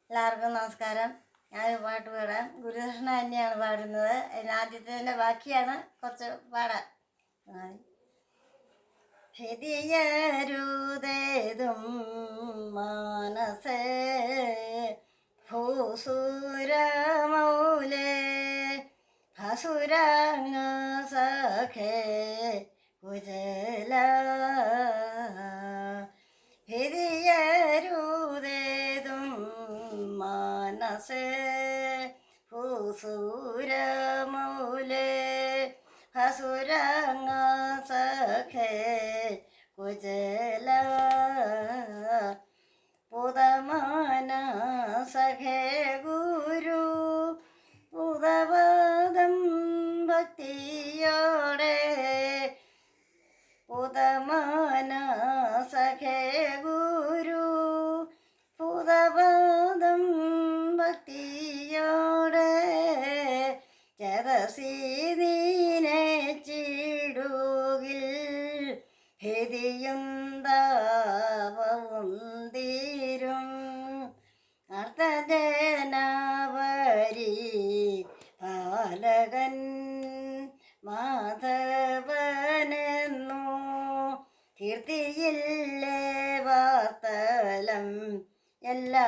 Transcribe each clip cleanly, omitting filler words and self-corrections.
എല്ലാവർക്കും നമസ്കാരം. ഞാനൊരു പാട്ട് പാടാം. ഗുരുകൃഷ്ണ തന്നെയാണ് പാടുന്നത്. ആദ്യത്തെ ബാക്കിയാണ് കുറച്ച് പാടാം. ഹിതിയരുതേതും മാനസേ ഭൂസുരമൗലേ ഭസുരങ്ങ സഖേ കുജല ഹിതിയരുതേതും മാനസേ ഭൂസുരമൗലേ ഭസുരങ്ങ സഖേ കുജല പുതമാന സഖേ ഗുരു പുതവാദം ഭക്തിയോടെ പുതമാന സഖേ ഗുരു പുതവാദം ഭക്തിയോടെ ചതസീദീനെ ചിടുകിൽ ഹിതിയും താപവും തീരും അർത്ഥജനവരി പാലകൻ മാധവനെന്നു കീർത്തിയില്ലേ വാർത്തലം എല്ലാ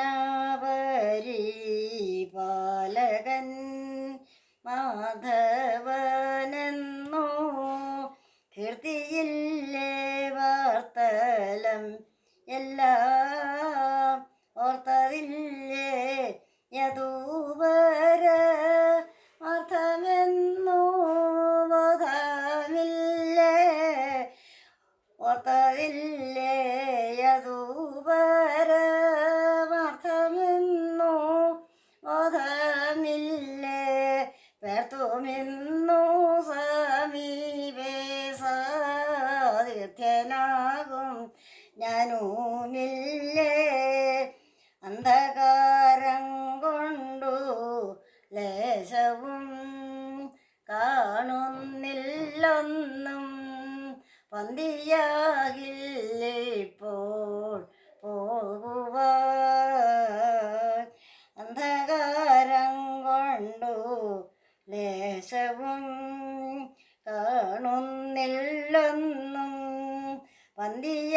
അർത്ഥജനവരി പാലകൻ മാധവനെന്നു കീർത്തിയില്ലേ വാർത്തലം എല്ലാം ഓർത്തതില്ലേ യദൂപര അർത്ഥമെന്നു ബോധമില്ലേ ഓർത്തതില്ലേ യദൂപര അർത്ഥമെന്നു ബോധമില്ലേ പേർത്തുമെന്നു സമീപേ സാധിത്യനാകും ഞാനുമില്ലേ അന്ധകാരം കൊണ്ടു ലേശവും കാണുന്നില്ലൊന്നും പന്തിയാകില്ലിപ്പോൾ പോകുവാൻ അന്ധകാരം കൊണ്ടു ലേശവും കാണുന്നില്ലൊന്നും പന്തിയാകില്ലിപ്പോൾ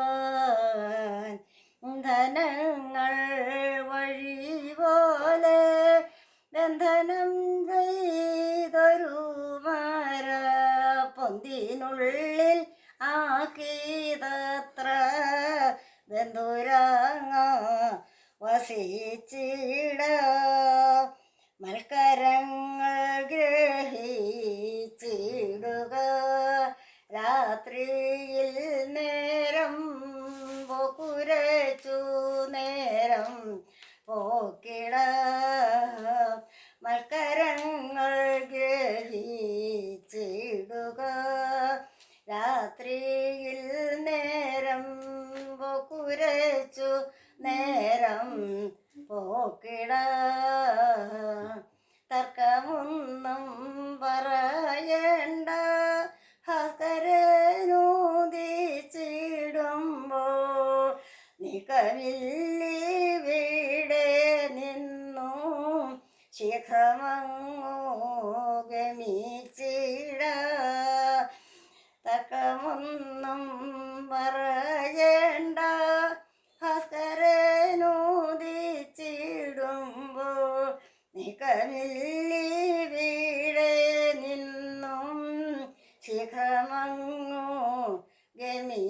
പോകുവാൻ ധനങ്ങൾ വഴി പോലെ ബന്ധനം ചെയ്തൊരു മര പൊന്തിനുള്ളിൽ ആക്കിയതത്ര ബന്ധുരാങ്ങ വസിച്ചിട മൽക്കരങ്ങൾ ഗ്രഹിച്ചിടുക രാത്രിയിൽ നേരം പോക്കുരച്ചു നേരം പോക്കിട മൽക്കരങ്ങൾ ഗ്രഹിച്ചിടുക രാത്രിയിൽ നേരം പോക്കുരച്ചു നേരം പോക്കിട തർക്കമൊന്നും പറയണ്ട ഭാസ്കരനൂതിച്ചിടുമ്പോൾ നീക്കമില്ലിവിടെ നിന്നു ശീഘ്രമങ്ങോ ഗമിച്ചിട തർക്കമൊന്നും പറയണ്ട ഭാസ്കരനൂതിച്ചിടുമ്പോൾ നീക്കമില്ലിവിടെ നിന്നും ശീഘ്രമങ്ങോ ഗമി